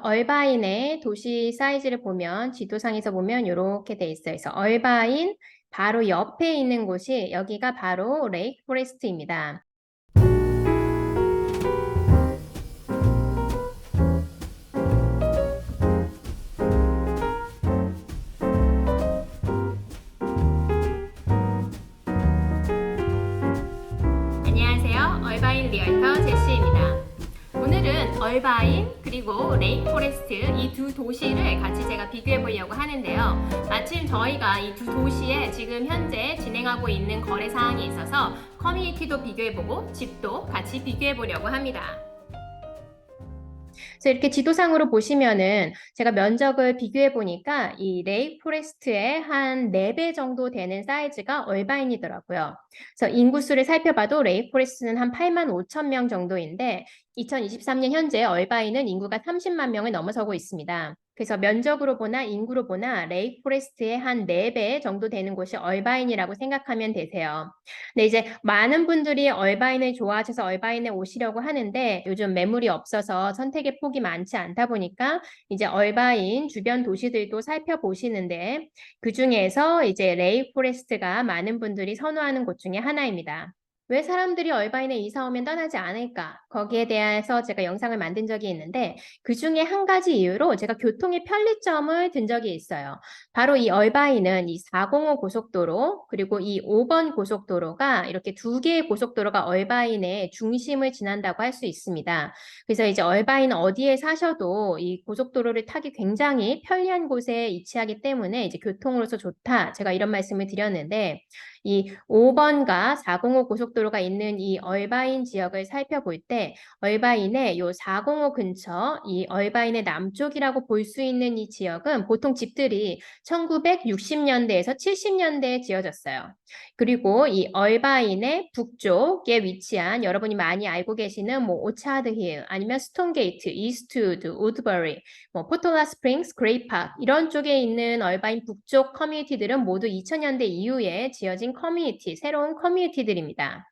얼바인의 도시 사이즈를 보면 지도상에서 보면 이렇게 돼 있어요. 그래서 얼바인 바로 옆에 있는 곳이 여기가 바로 레이크 포레스트입니다. 안녕하세요. 얼바인 리얼터 제시입니다. 오늘은 얼바인 그리고 레이크 포레스트 이 두 도시를 같이 제가 비교해 보려고 하는데요. 마침 저희가 이 두 도시에 지금 현재 진행하고 있는 거래 사항이 있어서 커뮤니티도 비교해 보고 집도 같이 비교해 보려고 합니다. 그래서 이렇게 지도상으로 보시면은 제가 면적을 비교해 보니까 이 레이크 포레스트의 한 4배 정도 되는 사이즈가 얼바인이더라고요. 그래서 인구수를 살펴봐도 레이크 포레스트는 한 8만 5천 명 정도인데 2023년 현재 얼바인은 인구가 30만 명을 넘어서고 있습니다. 그래서 면적으로 보나 인구로 보나 레이크 포레스트의 한 4배 정도 되는 곳이 얼바인이라고 생각하면 되세요. 근데 이제 많은 분들이 얼바인을 좋아하셔서 얼바인에 오시려고 하는데 요즘 매물이 없어서 선택의 폭이 많지 않다 보니까 이제 얼바인 주변 도시들도 살펴보시는데 그중에서 이제 레이크 포레스트가 많은 분들이 선호하는 곳 중에 하나입니다. 왜 사람들이 얼바인에 이사 오면 떠나지 않을까? 거기에 대해서 제가 영상을 만든 적이 있는데 그 중에 한 가지 이유로 제가 교통의 편리점을 든 적이 있어요. 바로 이 얼바인은 이 405 고속도로 그리고 이 5번 고속도로가 이렇게 두 개의 고속도로가 얼바인의 중심을 지난다고 할 수 있습니다. 그래서 이제 얼바인 어디에 사셔도 이 고속도로를 타기 굉장히 편리한 곳에 위치하기 때문에 이제 교통으로서 좋다. 제가 이런 말씀을 드렸는데 이 5번과 405 고속도로가 있는 이 얼바인 지역을 살펴볼 때 얼바인의 요 405 근처 이 얼바인의 남쪽이라고 볼 수 있는 이 지역은 보통 집들이 1960년대에서 70년대에 지어졌어요. 그리고 이 얼바인의 북쪽에 위치한 여러분이 많이 알고 계시는 뭐 오차드 힐 아니면 스톤 게이트, 이스트우드, 우드버리, 뭐 포토라 스프링스, 그레이파크 이런 쪽에 있는 얼바인 북쪽 커뮤니티들은 모두 2000년대 이후에 지어진 커뮤니티, 새로운 커뮤니티들입니다.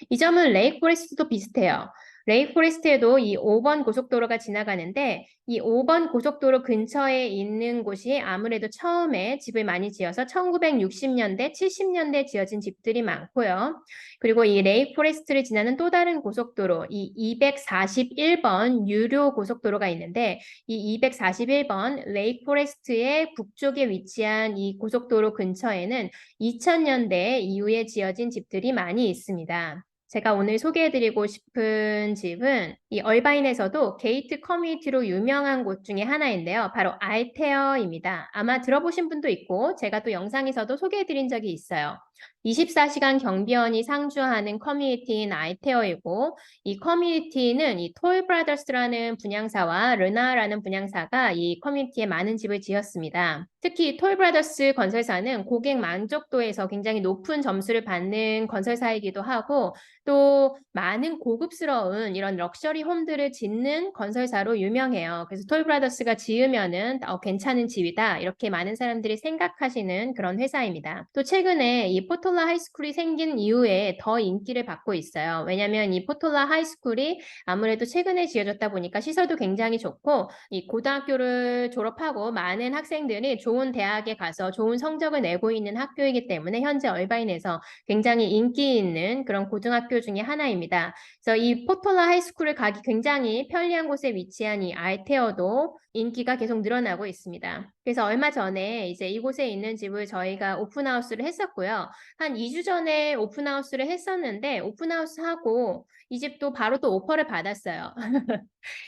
이 점은 레이크 포레스트도 비슷해요. 레이크 포레스트에도 이 5번 고속도로가 지나가는데 이 5번 고속도로 근처에 있는 곳이 아무래도 처음에 집을 많이 지어서 1960년대, 70년대 지어진 집들이 많고요. 그리고 이 레이크 포레스트를 지나는 또 다른 고속도로, 이 241번 유료 고속도로가 있는데 이 241번 레이크 포레스트의 북쪽에 위치한 이 고속도로 근처에는 2000년대 이후에 지어진 집들이 많이 있습니다. 제가 오늘 소개해드리고 싶은 집은 이 얼바인에서도 게이트 커뮤니티로 유명한 곳 중에 하나인데요. 바로 알테어입니다. 아마 들어보신 분도 있고 제가 또 영상에서도 소개해드린 적이 있어요. 24시간 경비원이 상주하는 커뮤니티인 알테어이고 이 커뮤니티는 이 톨브라더스라는 분양사와 르나라는 분양사가 이 커뮤니티에 많은 집을 지었습니다. 특히 톨브라더스 건설사는 고객 만족도에서 굉장히 높은 점수를 받는 건설사이기도 하고 또 많은 고급스러운 이런 럭셔리 홈들을 짓는 건설사로 유명해요. 그래서 톨브라더스가 지으면은 괜찮은 집이다 이렇게 많은 사람들이 생각하시는 그런 회사입니다. 또 최근에 이 포톨라 하이스쿨이 생긴 이후에 더 인기를 받고 있어요. 왜냐하면 이 포톨라 하이스쿨이 아무래도 최근에 지어졌다 보니까 시설도 굉장히 좋고 이 고등학교를 졸업하고 많은 학생들이 좋은 대학에 가서 좋은 성적을 내고 있는 학교이기 때문에 현재 얼바인에서 굉장히 인기 있는 그런 고등학교 중에 하나입니다. 그래서 이 포톨라 하이스쿨을 가기 굉장히 편리한 곳에 위치한 이 알테어도 인기가 계속 늘어나고 있습니다. 그래서 얼마 전에 이제 이곳에 있는 집을 저희가 오픈하우스를 했었고요. 한 2주 전에 오픈하우스를 했었는데 오픈하우스 하고 이 집도 바로 또 오퍼를 받았어요.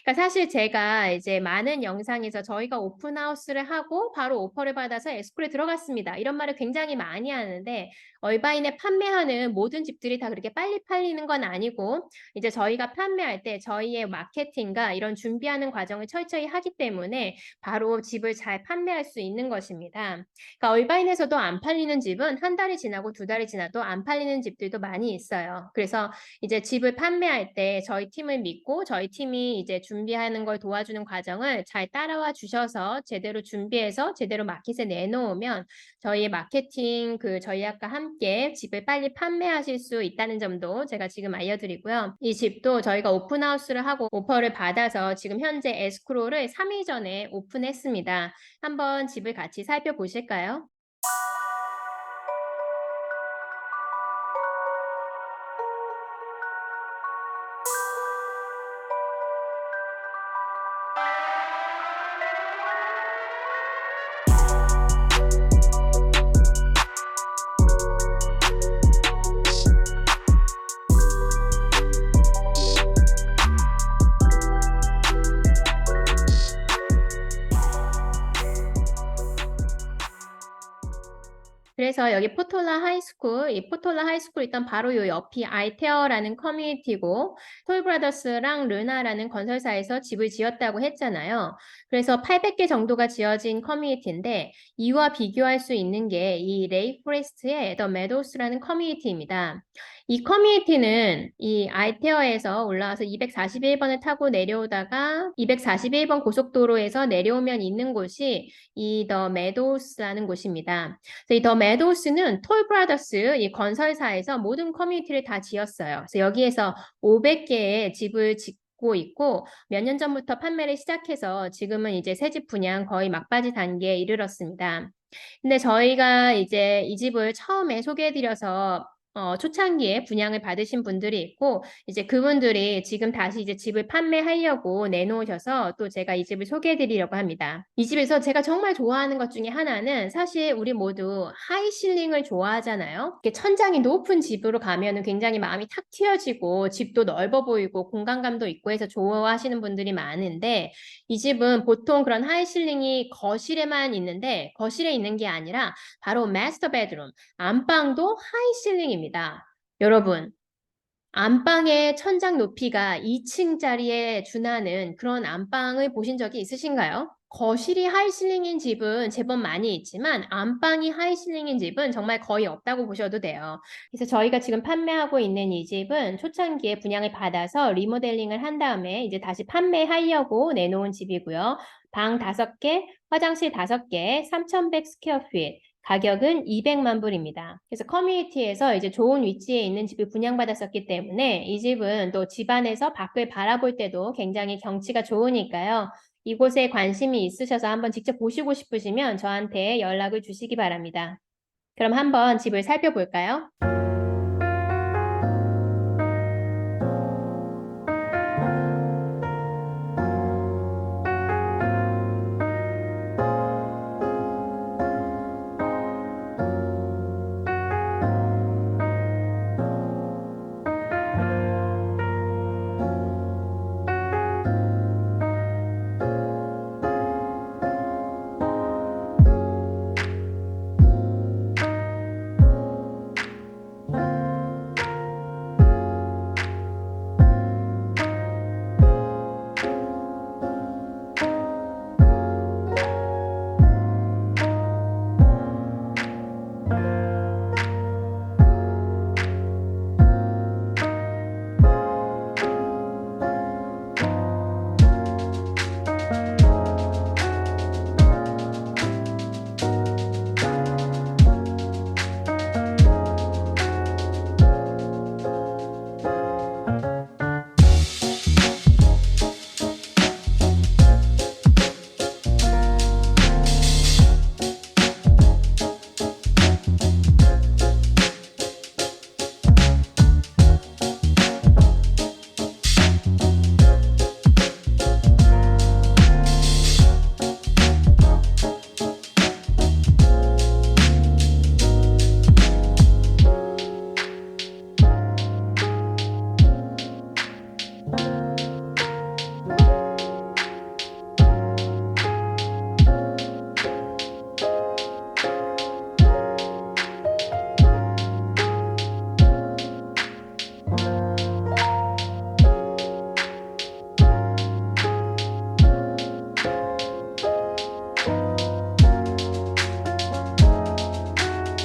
그러니까 사실 제가 이제 많은 영상에서 저희가 오픈하우스를 하고 바로 오퍼를 받아서 에스코에 들어갔습니다. 이런 말을 굉장히 많이 하는데 얼바인에 판매하는 모든 집들이 다 그렇게 빨리 팔리는 건 아니고 이제 저희가 판매할 때 저희의 마케팅과 이런 준비하는 과정을 철저히 하기 때문에 바로 집을 잘 판매할 수 있는 것입니다. 그러니까 얼바인에서도 안 팔리는 집은 한 달이 지나 지나고 2달이 지나도 안 팔리는 집들도 많이 있어요. 그래서 이제 집을 판매할 때 저희 팀을 믿고 저희 팀이 이제 준비하는 걸 도와주는 과정을 잘 따라와 주셔서 제대로 준비해서 제대로 마켓에 내놓으면 저희의 마케팅 저희와 함께 집을 빨리 판매하실 수 있다는 점도 제가 지금 알려드리고요. 이 집도 저희가 오픈하우스를 하고 오퍼를 받아서 지금 현재 에스크로를 3일 전에 오픈했습니다. 한번 집을 같이 살펴보실까요? 그래서 여기 포톨라 하이스쿨, 이 포톨라 하이스쿨 일단 바로 요 옆이 알테어라는 커뮤니티고 톨브라더스랑 르나라는 건설사에서 집을 지었다고 했잖아요. 그래서 800개 정도가 지어진 커뮤니티인데 이와 비교할 수 있는 게 이 레이포레스트의 더 메도스라는 커뮤니티입니다. 이 커뮤니티는 이 알테어에서 올라와서 241번을 타고 내려오다가 241번 고속도로에서 내려오면 있는 곳이 이 더 메도스라는 곳입니다. 이 더 메도스는 톨브라더스 이 건설사에서 모든 커뮤니티를 다 지었어요. 그래서 여기에서 500개의 집을 짓고 있고 몇 년 전부터 판매를 시작해서 지금은 이제 새집 분양 거의 막바지 단계에 이르렀습니다. 근데 저희가 이제 이 집을 처음에 소개해드려서 초창기에 분양을 받으신 분들이 있고 이제 그분들이 지금 다시 이제 집을 판매하려고 내놓으셔서 또 제가 이 집을 소개해드리려고 합니다. 이 집에서 제가 정말 좋아하는 것 중에 하나는 사실 우리 모두 하이실링을 좋아하잖아요. 이렇게 천장이 높은 집으로 가면은 굉장히 마음이 탁 트여지고 집도 넓어 보이고 공간감도 있고 해서 좋아하시는 분들이 많은데 이 집은 보통 그런 하이실링이 거실에만 있는데 거실에 있는 게 아니라 바로 마스터 베드룸, 안방도 하이실링입니다. 여러분, 안방의 천장 높이가 2층짜리에 준하는 그런 안방을 보신 적이 있으신가요? 거실이 하이실링인 집은 제법 많이 있지만 안방이 하이실링인 집은 정말 거의 없다고 보셔도 돼요. 그래서 저희가 지금 판매하고 있는 이 집은 초창기에 분양을 받아서 리모델링을 한 다음에 이제 다시 판매하려고 내놓은 집이고요. 방 5개, 화장실 5개, 3,100 스퀘어핏. 가격은 200만 불입니다. 그래서 커뮤니티에서 이제 좋은 위치에 있는 집을 분양받았었기 때문에 이 집은 또 집안에서 밖을 바라볼 때도 굉장히 경치가 좋으니까요. 이곳에 관심이 있으셔서 한번 직접 보시고 싶으시면 저한테 연락을 주시기 바랍니다. 그럼 한번 집을 살펴볼까요?